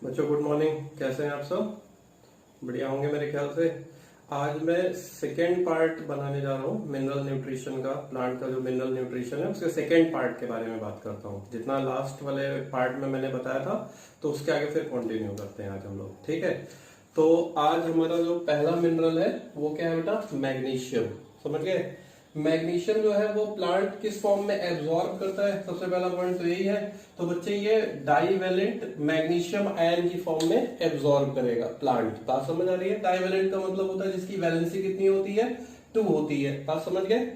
बच्चों good morning. कैसे हैं आप सब? बढ़िया होंगे मेरे ख्याल से। आज मैं सेकेंड पार्ट बनाने जा रहा हूँ मिनरल न्यूट्रिशन का। प्लांट का जो मिनरल न्यूट्रिशन है उसके सेकेंड पार्ट के बारे में बात करता हूँ। जितना लास्ट वाले पार्ट में मैंने बताया था तो उसके आगे फिर कंटिन्यू करते हैं आज हम लोग, ठीक है। तो आज हमारा जो पहला मिनरल है वो क्या है बेटा? मैग्नीशियम। समझ गए? मैग्नीशियम जो है वो प्लांट किस फॉर्म में एब्जॉर्ब करता है? सबसे पहला पॉइंट तो यही है। तो बच्चे ये डाइवेलेंट मैग्नीशियम आयन की फॉर्म में एब्जॉर्ब करेगा प्लांट। बात समझ आ रही है? डाइवेलेंट का मतलब होता है जिसकी वैलेंसी कितनी होती है? 2 होती है। बात समझ गए?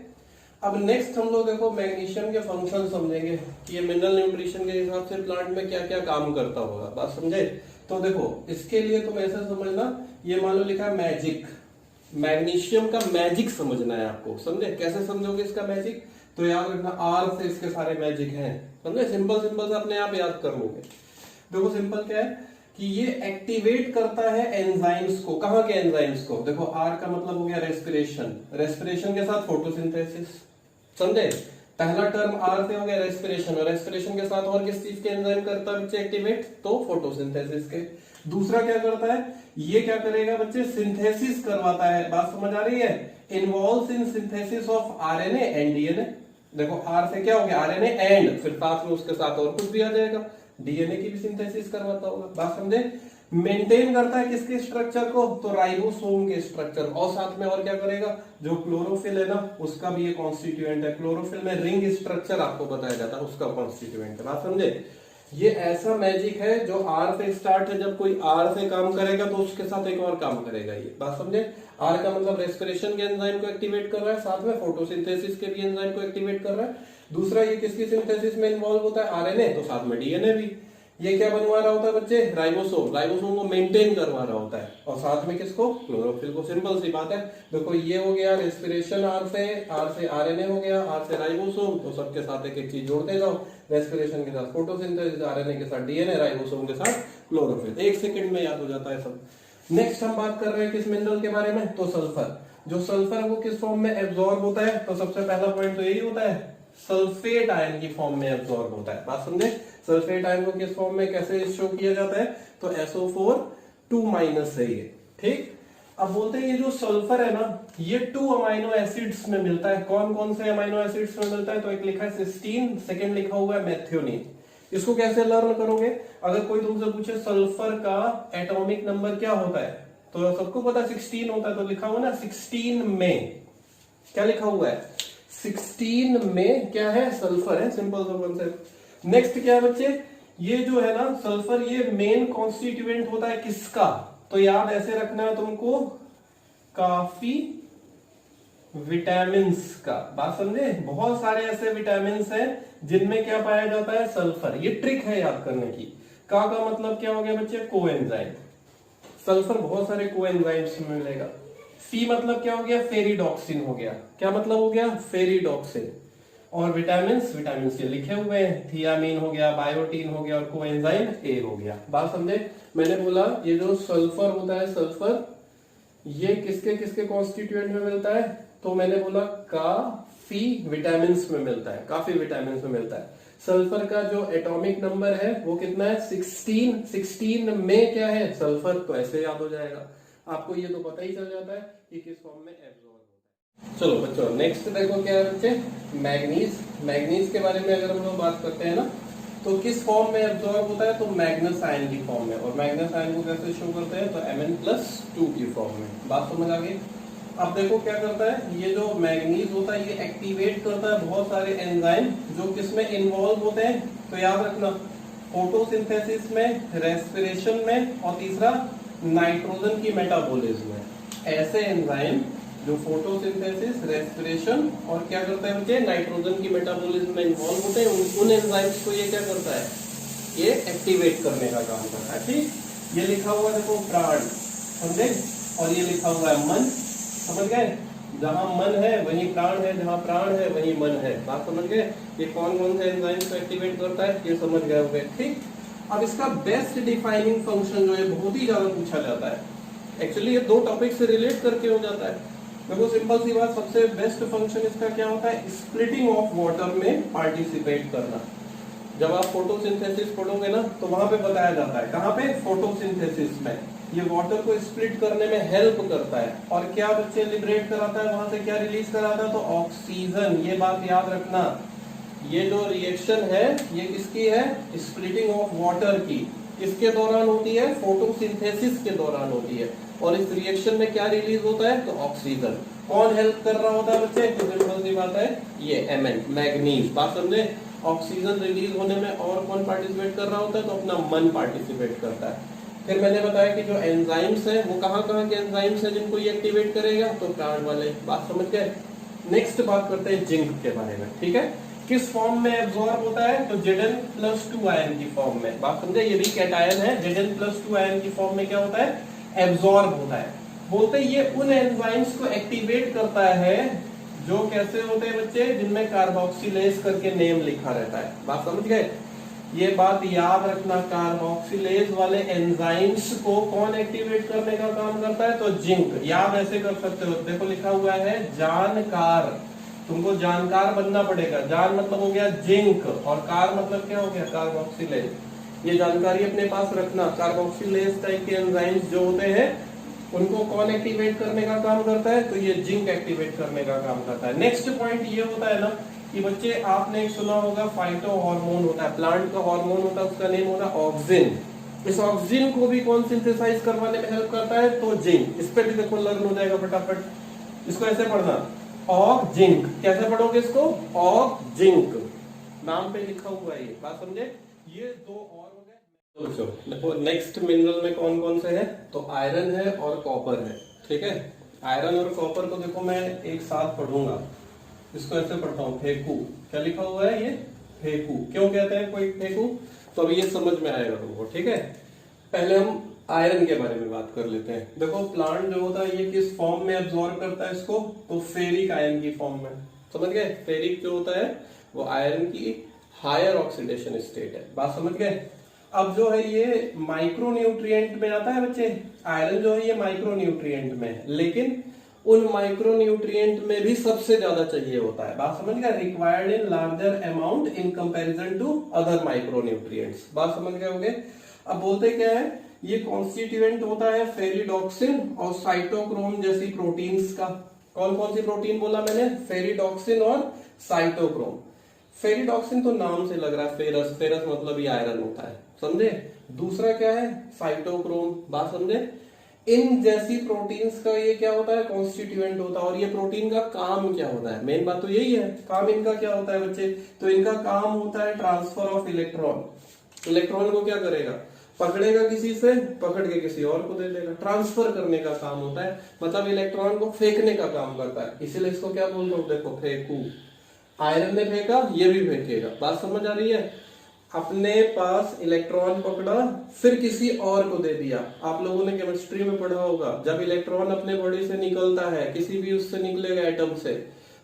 अब नेक्स्ट हम लोग देखो मैग्नीशियम के फंक्शन समझेंगे कि ये मिनरल न्यूट्रिशन के हिसाब से प्लांट में क्या क्या काम करता होगा। बात समझे? तो देखो इसके लिए तुम ऐसे समझना, ये मान लो लिखा है मैजिक। मैग्नीशियम का मैजिक समझना है आपको। समझे? कैसे समझोगे इसका मैजिक? तो याद रखना आर से इसके सारे मैजिक हैं। समझे? सिंपल सिंपल से अपने आप याद कर लोगे। देखो सिंपल क्या है कि ये एक्टिवेट करता है एंजाइम्स को। कहां के एंजाइम्स को? देखो आर का मतलब हो गया रेस्पिरेशन। रेस्पिरेशन के साथ फोटोसिंथेसिस। समझे? पहला टर्म आर से हो गया रेस्पिरेशन, और रेस्पिरेशन के साथ और किस चीज के एंजाइम करता है बच्चे एक्टिवेट? तो फोटोसिंथेसिस के। दूसरा क्या करता है? ये क्या करेगा बच्चे? सिंथेसिस करवाता है। बात समझ आ रही है? Involves in synthesis of RNA and DNA. देखो आर से क्या हो गया? आरएनए एंड, फिर साथ में उसके साथ और कुछ भी आ जाएगा, डीएनए की भी सिंथेसिस करवाता होगा। बात समझे? मेंटेन करता है किसके स्ट्रक्चर को? तो राइबोसोम के स्ट्रक्चर। और साथ में और क्या करेगा? जो क्लोरोफिल है ना उसका भी ये कॉन्स्टिट्यूएंट है। क्लोरोफिल में रिंग स्ट्रक्चर आपको बताया जाता है, उसका कॉन्स्टिट्यूएंट है। बात समझे? ये ऐसा मैजिक है जो आर से स्टार्ट है। जब कोई आर से काम करेगा तो उसके साथ एक और काम करेगा ये। बात समझे? आर का मतलब रेस्पिरेशन के एंजाइम को एक्टिवेट कर रहा है, साथ में फोटोसिंथेसिस के भी एंजाइम को एक्टिवेट कर रहा है। दूसरा ये किसकी सिंथेसिस में इन्वॉल्व होता है? आरएनए, तो साथ में डीएनए भी। ये क्या बनवा रहा होता है बच्चे? राइबोसोम। राइबोसोम को मेंटेन करवा रहा होता है, और साथ में किसको? क्लोरोफिल को। सिंपल सी बात है। देखो ये हो गया रेस्पिरेशन आर से आरएनए हो गया, आर से राइबोसोम। तो सबके साथ एक एक चीज जोड़ते जाओ। रेस्पिरेशन के साथ फोटोसिंथेसिस, आरएनए के साथ डीएनए, राइबोसोम के साथ क्लोरोफिल। 1 सेकंड में याद हो जाता है सब। नेक्स्ट हम बात कर रहे हैं किस मिनरल के बारे में? तो सल्फर। जो सल्फर है वो किस फॉर्म में एब्जॉर्ब होता है? तो सबसे पहला पॉइंट तो यही होता है, सल्फेट आयन की फॉर्म में एब्जॉर्ब होता है। बात समझे? सल्फेट आयन को किस फॉर्म में कैसे शो किया जाता है? तो SO4 2- है ये, ठीक। अब बोलते हैं ये जो सल्फर है ना ये 2 अमाइनो एसिड्स में मिलता है। कौन कौन से अमाइनो एसिड्स में मिलता है? तो एक लिखा है सिस्टीन, सेकंड लिखा हुआ है मेथियोनिन। इसको कैसे लर्न करोगे? अगर कोई तुमसे पूछे सल्फर का एटॉमिक नंबर क्या होता है, तो सबको पता 16 होता है। तो लिखा हुआ ना 16 में, क्या लिखा हुआ है? 16 में क्या है? सल्फर है। सिंपल सा कॉन्सेप्ट। नेक्स्ट क्या है बच्चे? ये जो है ना सल्फर, ये मेन कॉन्स्टिट्यूएंट होता है किसका? तो याद ऐसे रखना है तुमको, काफी विटामिन्स का। बात समझे? बहुत सारे ऐसे विटामिन्स हैं जिनमें क्या पाया जाता है? सल्फर। ये ट्रिक है याद करने की। का मतलब क्या हो गया बच्चे? कोएंजाइम। सल्फर बहुत सारे कोएंजाइम्स में मिलेगा। सी मतलब क्या हो गया? फेरिडॉक्सिन हो गया। क्या मतलब हो गया? फेरिडॉक्सिन। और विटामिन्स, विटामिन्स ये लिखे हुए हैं, थियामीन हो गया, बायोटीन हो गया, और कोएंजाइम ए हो गया। बात समझे? मैंने बोला ये जो सल्फर होता है, सल्फर ये किसके किसके कॉन्स्टिट्यूएंट में मिलता है? तो मैंने बोला काफी विटामिन्स में मिलता है। काफी विटामिन्स में मिलता है। सल्फर का जो एटॉमिक नंबर है वो कितना है? 16। 16 में क्या है? सल्फर। तो ऐसे याद हो जाएगा आपको। ये तो पता ही चल जाता है कि किस फॉर्म में एब्जॉर्ब होता है। चलो बच्चों नेक्स्ट देखो क्या है बच्चे? मैग्नीज। मैग्नीज के बारे में अगर हम लोग बात करते हैं ना तो किस फॉर्म में एब्जॉर्ब होता है? तो मैग्नस आयन की फॉर्म में। और मैग्नस आयन को कैसे शो करते हैं? तो Mn+2 की फॉर्म में। बात समझ आ गई? अब देखो क्या करता है ये जो मैग्नीज होता है, ये एक्टिवेट करता है बहुत सारे एंजाइम जो किसमें इन्वॉल्व होते हैं। तो याद रखना, फोटोसिंथेसिस में, रेस्पिरेशन में, और तीसरा नाइट्रोजन की मेटाबॉलिज्म में। ऐसे एंजाइम जो फोटोसिंथेसिस, रेस्पिरेशन और क्या करते हैं बच्चे? नाइट्रोजन की मेटाबॉलिज्म में इन्वॉल्व होते हैं। उन एंजाइम्स को ये क्या करता है? ये एक्टिवेट करने का काम करता है, ठीक। ये लिखा हुआ देखो प्राण, समझे? और ये लिखा हुआ है मन। समझ गए? जहां मन है वहीं प्राण है, जहां प्राण है वहीं मन है। बात समझ गए? ये कौन कौन से एंजाइम्स को एक्टिवेट करता है ये समझ गए होंगे, ठीक। अब इसका बेस्ट डिफाइनिंग फंक्शन जो है बहुत ही ज्यादा पूछा जाता है। एक्चुअली ये 2 टॉपिक से रिलेट करके हो जाता है। देखो सिंपल सी बात, सबसे बेस्ट फंक्शन इसका क्या होता है? स्प्लिटिंग ऑफ वाटर में पार्टिसिपेट करना। जब आप फोटोसिंथेसिस पढ़ोगे ना तो वहां पे बताया जाता है, कहाँ पे, फोटोसिंथेसिस में ये वाटर को स्प्लिट करने में हेल्प करता है। और क्या बच्चे लिबरेट कराता है, वहां से क्या रिलीज कराता है, तो ऑक्सीजन। ये बात याद रखना, ये जो रिएक्शन है ये किसकी है, स्प्लिटिंग ऑफ वाटर की, किसके दौरान होती है, फोटोसिंथेसिस के दौरान होती है। और इस रिएक्शन में क्या रिलीज होता है, तो ऑक्सीजन। कौन हेल्प कर रहा होता है बच्चे, तो सिंपल सी बात है, ये Mn, मैग्नीज। बात समझे, ऑक्सीजन रिलीज होने में और कौन पार्टिसिपेट कर रहा होता है, तो अपना मन पार्टिसिपेट करता है। फिर मैंने बताया कि जो एंजाइम्स है वो कहाँ कहाँ के एंजाइम्स है जिनको ये एक्टिवेट करेगा, तो प्लांट वाले। बात समझ गए। नेक्स्ट बात करते हैं जिंक के बारे में, ठीक है। किस फॉर्म में एब्जॉर्ब होता है, तो Zn+2 आयन की फॉर्म में। बात समझे, ये भी कैटायन है। Zn+2 आयन की फॉर्म में क्या होता है, एब्जॉर्ब होता है। बोलते ये उन एंजाइम्स को एक्टिवेट करता है जो कैसे होते हैं बच्चे, जिनमें कार्बोक्सिलेज करके नेम लिखा रहता है। बात समझ गए, ये बात याद रखना, कार्बोक्सिलेज वाले एंजाइम्स को कौन एक्टिवेट करने का काम करता है, तो जिंक। याद ऐसे कर सकते हो, देखो लिखा हुआ है जानकार, तुमको जानकार बनना पड़ेगा। जान मतलब हो गया जिंक, और कार मतलब क्या हो गया, कार्बोक्सिलेज। ये जानकारी अपने पास रखना। कार्बोक्सिलेज टाइप के एंजाइम्स जो होते हैं उनको कौन एक्टिवेट करने का काम करता है, तो ये जिंक एक्टिवेट करने का काम करता है। नेक्स्ट पॉइंट ये होता है ना कि बच्चे आपने सुना होगा फाइटो हार्मोन होता है, प्लांट का हार्मोन होता है, उसका नेम होता है ऑक्सिन। इस ऑक्सिन को भी कौन सिंथेसाइज करवाने में हेल्प करता है, तो जिंक। इस पे भी देखो लर्न हो जाएगा फटाफट। इसको ऐसे पढ़ना, ऑक जिंक। कैसे पढ़ोगे इसको, ऑक जिंक, नाम पे लिखा हुआ है ये। बात समझे, ये दो और हो गए। देखो नेक्स्ट मिनरल में कौन कौन से है, तो आयरन है और कॉपर है, ठीक है। आयरन और कॉपर को देखो मैं एक साथ पढ़ूंगा। इसको ऐसे पढ़ता हूँ, फेकू। क्या लिखा हुआ है, ये फेकू। क्यों कहते हैं कोई फेकू, तो अभी ये समझ में आएगा तुमको, ठीक है। पहले हम आयरन के बारे में बात कर लेते हैं। देखो प्लांट जो होता है ये किस फॉर्म में एब्जॉर्ब करता है इसको, तो फेरिक आयन की फॉर्म में। समझ गए, फेरिक जो होता है वो आयरन की हायर ऑक्सीडेशन स्टेट है। बात समझ गए। अब जो है ये माइक्रो न्यूट्रिएंट में आता है बच्चे, आयरन जो है ये माइक्रो न्यूट्रिएंट में है, लेकिन उन माइक्रो न्यूट्रिएंट में भी सबसे ज्यादा चाहिए होता है। बात समझ गए, required in larger amount in comparison to other micro nutrients. बात समझ गए होंगे। अब बोलते क्या है, ये कॉन्स्टिट्यूएंट होता है फेरिडॉक्सिन और साइटोक्रोम जैसी प्रोटीन्स का। कौन कौन सी प्रोटीन बोला मैंने, फेरिडॉक्सिन और साइटोक्रोम। फेरिडॉक्सिन तो नाम से लग रहा है फेरस, फेरस मतलब ये आयरन होता है, समझे। दूसरा क्या है, साइटोक्रोम। बात समझे, इन जैसी प्रोटीन्स का ये क्या होता है, कॉन्स्टिट्यूएंट होता है। और ये प्रोटीन का काम क्या होता है, मेन बात तो यही है, काम इनका क्या होता है बच्चे, तो इनका काम होता है ट्रांसफर ऑफ इलेक्ट्रॉन। इलेक्ट्रॉन को क्या करेगा, पकड़ेगा किसी से, पकड़ के किसी और को दे देगा। ट्रांसफर करने का काम होता है, मतलब इलेक्ट्रॉन को फेंकने का काम करता है। इसीलिए इसको क्या बोलते हो, देखो फेंकू। आयरन ने फेंका, ये भी फेंकेगा। बात समझ आ रही है। अपने पास इलेक्ट्रॉन पकड़ा, फिर किसी और को दे दिया। आप लोगों ने केमिस्ट्री में पढ़ा होगा, जब इलेक्ट्रॉन अपने बॉडी से निकलता है, किसी भी उससे निकलेगा एटम से,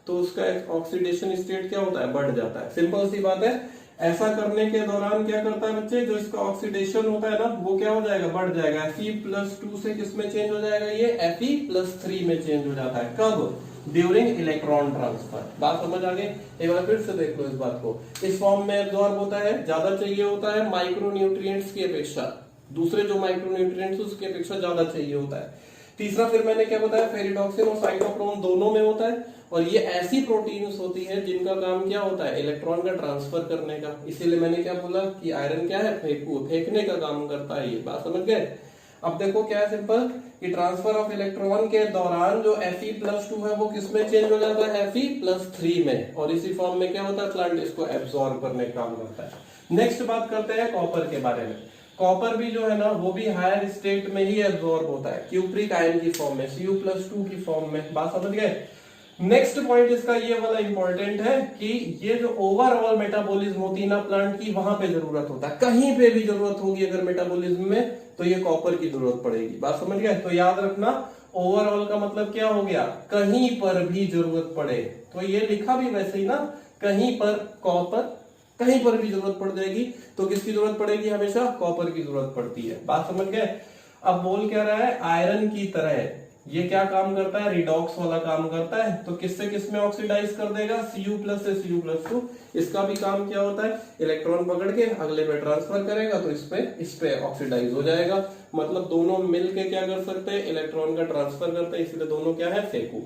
तो उसका ऑक्सीडेशन स्टेट क्या होता है, बढ़ जाता है। सिंपल सी बात है। ऐसा करने के दौरान क्या करता है बच्चे, जो इसका ऑक्सीडेशन होता है ना, वो क्या हो जाएगा, बढ़ जाएगा। Fe+2 से किस में चेंज हो जाएगा, ये Fe+3 में चेंज हो जाता है। कब, ड्यूरिंग इलेक्ट्रॉन ट्रांसफर। बात समझ आ गई। एक बार फिर से देख लो इस बात को। इस फॉर्म में एब्जॉर्ब होता है, ज्यादा चाहिए होता है माइक्रो न्यूट्रिएंट्स की अपेक्षा, दूसरे जो माइक्रो न्यूट्रिएंट्स उसकी अपेक्षा ज्यादा चाहिए होता है। तीसरा फिर मैंने क्या बताया, फेरिडॉक्सिन और साइटोक्रोम दोनों में होता है। और ये ऐसी प्रोटीन्स होती है जिनका काम क्या होता है, इलेक्ट्रॉन का ट्रांसफर करने का। इसीलिए मैंने क्या बोला कि आयरन क्या है, फेंकू, फेंकने का काम करता है ये। बात समझ गए। अब देखो क्या है सिंपल, कि ट्रांसफर ऑफ इलेक्ट्रॉन के दौरान जो Fe+2 है वो किसमें चेंज हो जाता है, Fe+3 में। और इसी फॉर्म में क्या होता है, प्लांट इसको एब्सॉर्ब करने का काम करता है। नेक्स्ट बात करते हैं कॉपर के बारे में। कॉपर भी जो है ना, वो भी हायर स्टेट में ही एब्सॉर्ब होता है, क्यूप्रिक आयन की फॉर्म में, Cu+2 की फॉर्म में। बात समझ गए। नेक्स्ट पॉइंट इसका ये वाला इंपॉर्टेंट है कि ये जो ओवरऑल मेटाबॉलिज्म होती है ना प्लांट की, वहां पे जरूरत होता है। कहीं पे भी जरूरत होगी अगर मेटाबॉलिज्म में, तो ये कॉपर की जरूरत पड़ेगी। बात समझ गए। तो याद रखना, ओवरऑल का मतलब क्या हो गया, कहीं पर भी जरूरत पड़े। तो ये लिखा भी वैसे ही ना, कहीं पर कॉपर, कहीं पर भी जरूरत पड़ जाएगी। तो किसकी जरूरत पड़ेगी, हमेशा कॉपर की जरूरत पड़ती है। बात समझ गए। अब बोल क्या रहा है, आयरन की तरह ये क्या काम करता है, रिडॉक्स वाला काम करता है। तो किससे किस में ऑक्सीडाइज कर देगा, Cu+ से Cu+2। इसका भी काम क्या होता है, इलेक्ट्रॉन पकड़ के अगले पे ट्रांसफर करेगा, तो इस पे ऑक्सीडाइज हो जाएगा। मतलब दोनों मिलके क्या कर सकते हैं, इलेक्ट्रॉन का ट्रांसफर करते हैं, इसलिए दोनों क्या है, फेकू।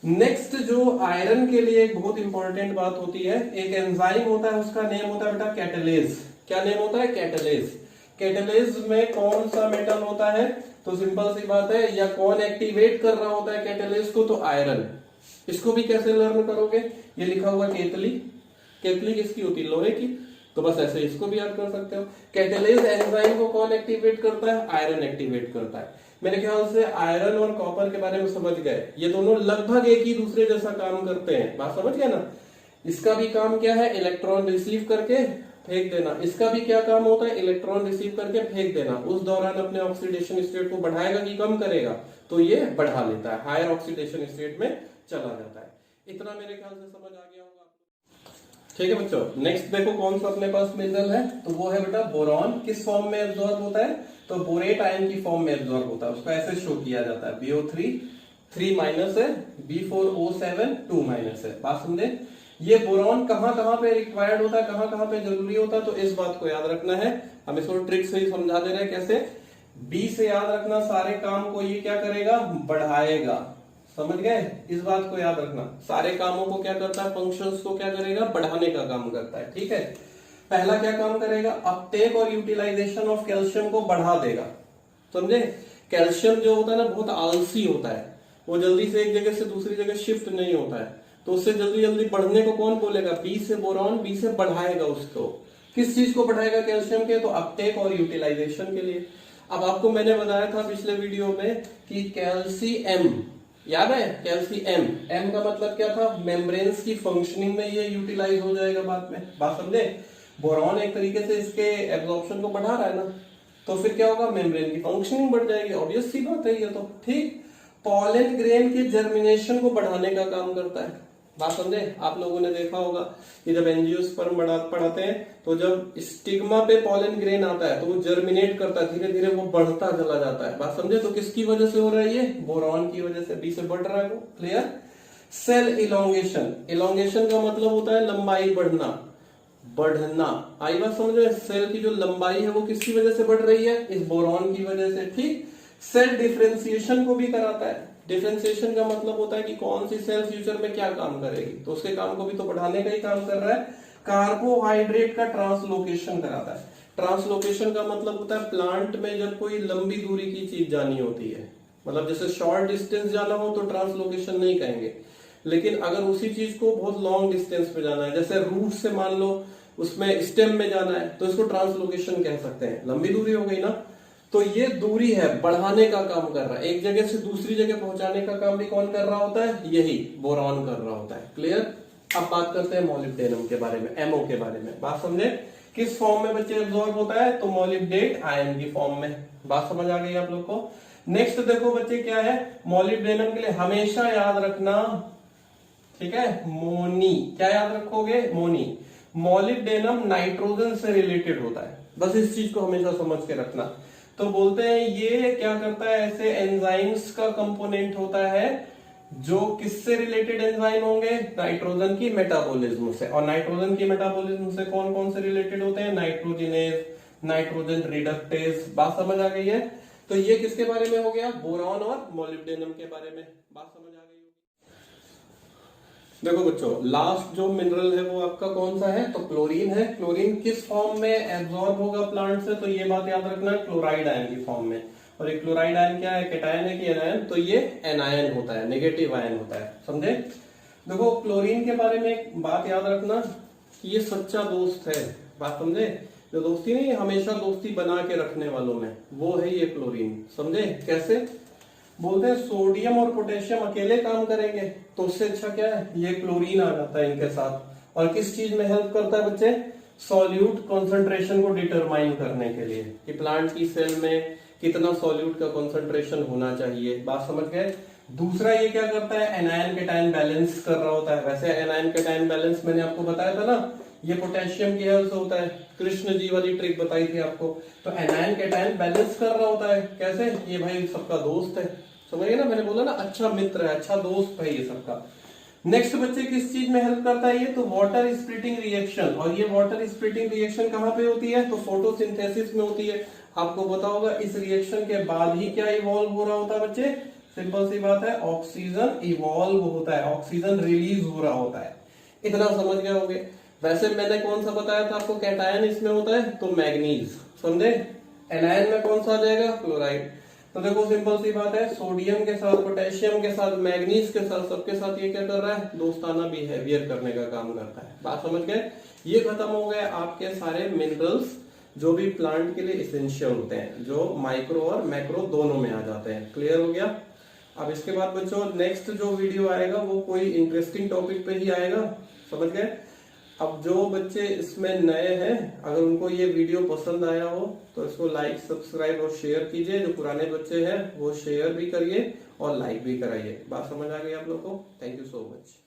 नेक्स्ट जो आयरन के लिए एक बहुत इंपॉर्टेंट बात होती है, एक एंजाइम होता है, उसका नेम होता है बेटा कैटलेज। क्या नेम होता है, कैटलेज। कैटलेज में कौन सा मेटल होता है, तो सिंपल सी बात है, या कौन एक्टिवेट कर रहा होता है कैटलेज को, तो आयरन। इसको भी कैसे लर्न करोगे, ये लिखा हुआ केतली। केतली किसकी होती है, लोहे की। तो बस ऐसे इसको भी याद कर सकते हो। कैटलेज एंजाइम को कौन एक्टिवेट करता है, आयरन एक्टिवेट करता है। मेरे ख्याल से आयरन और कॉपर के बारे में समझ गए, ये दोनों लगभग एक ही दूसरे जैसा काम करते हैं, बात समझ गए ना। इसका भी काम क्या है, इलेक्ट्रॉन रिसीव करके फेंक देना। इसका भी क्या काम होता है, इलेक्ट्रॉन रिसीव करके फेंक देना। उस दौरान अपने ऑक्सीडेशन स्टेट को बढ़ाएगा कि कम करेगा, तो ये बढ़ा लेता है, हायर ऑक्सीडेशन स्टेट में चला जाता है। इतना मेरे ख्याल से समझ आ गया होगा। ठीक है बच्चों, नेक्स्ट देखो कौन सा अपने पास मिनरल है, तो वो है बेटा बोरॉन। किस फॉर्म में एब्जॉर्ब होता है, तो बोरेट आयन की फॉर्म में एब्जॉर्ब होता है। उसको ऐसे शो किया जाता है, BO3 3 माइनस है, B4O7 2 माइनस है। बात समझे। ये बोरॉन कहां कहां पे रिक्वायर्ड होता है, कहां कहां पे जरूरी होता है, तो इस बात को याद रखना है। हम इसको ट्रिक से ही समझा दे रहे हैं कैसे। बी से याद रखना, सारे काम को ये क्या करेगा, बढ़ाएगा। समझ गए, इस बात को याद रखना। सारे कामों को क्या करता है, फंक्शंस को क्या करेगा, बढ़ाने का काम करता है। ठीक है, पहला क्या काम करेगा, अपटेक और यूटिलाइजेशन ऑफ कैल्शियम को बढ़ा देगा। समझे। कैल्शियम जो होता है ना, बहुत आलसी होता है, वो जल्दी से एक जगह से दूसरी जगह शिफ्ट नहीं होता है, तो उससे जल्दी जल्दी बढ़ने को कौन बोलेगा, बी से बोरॉन, बी से बढ़ाएगा उसको। किस चीज को बढ़ाएगा, कैल्शियम के, तो अपटेक और यूटिलाइजेशन के लिए। अब आपको मैंने बताया था पिछले वीडियो में कि कैल्शियम, याद है, कैल्शियम, एम का मतलब क्या था, मेम्ब्रेन्स की फंक्शनिंग में ये यूटिलाइज हो जाएगा बाद में। बात समझे। बोरॉन एक तरीके से इसके एब्जॉर्प्शन को बढ़ा रहा है ना, तो फिर क्या होगा, मेम्ब्रेन की फंक्शनिंग बढ़ जाएगी, ऑब्वियस सी बात है ये तो। ठीक। पॉलन ग्रेन के जर्मिनेशन को बढ़ाने का काम करता है। बात समझे। आप लोगों ने देखा होगा कि जब एंजियोस्पर्म पढ़ाते हैं, तो जब स्टिग्मा पे पॉलन ग्रेन आता है तो वो जर्मिनेट करता है, धीरे धीरे वो बढ़ता चला जाता है। बात समझे। तो किसकी वजह से हो रहा है ये, बोरॉन की वजह से, बी से बढ़ रहा है वो। क्लियर। सेल इलोंगेशन, इलोंगेशन का मतलब होता है लंबाई बढ़ना, बढ़ना। आई बात समझ में। सेल की जो लंबाई है वो किसकी वजह से बढ़ रही है, इस बोरॉन की वजह से। ठीक। सेल डिफरेंशिएशन को भी कराता है। डिफरेंशिएशन का मतलब होता है कि कौन सी सेल फ्यूचर में क्या काम करेगी, तो उसके काम को भी तो बढ़ाने का ही काम कर रहा है। कार्बोहाइड्रेट का ट्रांसलोकेशन कराता है। ट्रांसलोकेशन का मतलब होता है प्लांट में जब कोई लंबी दूरी की चीज जानी होती है, मतलब जैसे शॉर्ट डिस्टेंस जाना हो तो ट्रांसलोकेशन नहीं कहेंगे, लेकिन अगर उसी चीज को बहुत लॉन्ग डिस्टेंस पे जाना है, जैसे रूट से मान लो उसमें स्टेम में जाना है, तो इसको ट्रांसलोकेशन कह सकते हैं। लंबी दूरी हो गई ना, तो ये दूरी है, बढ़ाने का काम कर रहा है। एक जगह से दूसरी जगह पहुंचाने का काम भी कौन कर रहा होता है, यही बोरॉन कर रहा होता है। क्लियर। अब बात करते हैं मोलिब्डेनम के बारे में, एमओ के बारे में। बात समझे। किस फॉर्म में बच्चे एब्जॉर्ब होता है, तो मोलिब्डेट आयन की फॉर्म में। बात समझ आ गई आप लोग को। नेक्स्ट देखो बच्चे क्या है, मोलिब्डेनम के लिए हमेशा याद रखना, ठीक है, मोनी। क्या याद रखोगे, मोनी। मोलिब्डेनम नाइट्रोजन से रिलेटेड होता है, बस इस चीज को हमेशा समझ के रखना। तो बोलते हैं ये क्या करता है, ऐसे एंजाइम्स का कंपोनेंट होता है जो किससे रिलेटेड एंजाइम होंगे, नाइट्रोजन की मेटाबॉलिज्म से। और नाइट्रोजन की मेटाबॉलिज्म से कौन कौन से रिलेटेड होते हैं, नाइट्रोजिनेज, नाइट्रोजन रिडक्टेज। बात समझ आ गई है। तो ये किसके बारे में हो गया, बोरॉन और मोलिब्डेनम के बारे में। बात समझ आ गई। देखो बच्चों, लास्ट जो मिनरल है वो आपका कौन सा है, तो क्लोरीन है। क्लोरीन किस फॉर्म में एब्जॉर्ब होगा प्लांट से, तो ये बात याद रखना, क्लोराइड आयन की फॉर्म में। और ये क्लोराइड आयन क्या है, कैटायन है कि एनायन, तो ये एनायन होता है, नेगेटिव आयन होता है। समझे। देखो क्लोरीन के बारे में एक बात याद रखना कि ये सच्चा दोस्त है। बात समझे। जो दोस्ती नहीं, हमेशा दोस्ती बना के रखने वालों में, वो है ये क्लोरीन। समझे। कैसे बोलते हैं, सोडियम और पोटेशियम अकेले काम करेंगे, तो उससे अच्छा क्या है, ये क्लोरीन आ जाता है इनके साथ। और किस चीज में हेल्प करता है बच्चे, सॉल्यूट कॉन्सेंट्रेशन को डिटरमाइन करने के लिए कि प्लांट की सेल में कितना सॉल्यूट का कॉन्सेंट्रेशन होना चाहिए। बात समझ गए। दूसरा ये क्या करता है, एनायन कैटायन बैलेंस कर रहा होता है। वैसे एनायन कैटायन बैलेंस मैंने आपको बताया था ना, ये पोटेशियम की हेल्प से होता है, कृष्ण जी वाली ट्रिक बताई थी आपको। तो एनायन कैटायन बैलेंस कर रहा होता है। कैसे, ये भाई सबका दोस्त है, समझ गए ना, मैंने बोला ना अच्छा मित्र है, अच्छा दोस्त है ये सबका। नेक्स्ट बच्चे किस चीज में हेल्प करता है ये, तो वाटर स्प्लिटिंग रिएक्शन। और ये वाटर स्प्लिटिंग रिएक्शन कहाँ पे होती है, तो फोटोसिंथेसिस में होती है। आपको पता होगा इस रिएक्शन के बाद ही क्या इवॉल्व हो रहा होता है बच्चे, सिंपल सी बात है, ऑक्सीजन इवॉल्व होता है, ऑक्सीजन रिलीज हो रहा होता है। इतना समझ गए होंगे। वैसे मैंने कौन सा बताया था आपको, कैटायन इसमें होता है तो मैग्नीज, समझे। एनायन में कौन सा आ जाएगा, क्लोराइड। तो देखो सिंपल सी बात है, सोडियम के साथ, पोटेशियम के साथ, मैग्नीज के साथ, सबके साथ ये क्या कर रहा है, दोस्ताना बिहेवियर करने का काम करता है। बात समझ गए। ये खत्म हो गए आपके सारे मिनरल्स जो भी प्लांट के लिए इसेंशियल होते हैं, जो माइक्रो और मैक्रो दोनों में आ जाते हैं। क्लियर हो गया। अब इसके बाद बच्चों नेक्स्ट जो वीडियो आएगा वो कोई इंटरेस्टिंग टॉपिक पे ही आएगा, समझ गए। अब जो बच्चे इसमें नए हैं, अगर उनको ये वीडियो पसंद आया हो तो इसको लाइक, सब्सक्राइब और शेयर कीजिए। जो पुराने बच्चे हैं वो शेयर भी करिए और लाइक भी कराइए। बात समझ आ गई आप लोगों को। Thank you so much.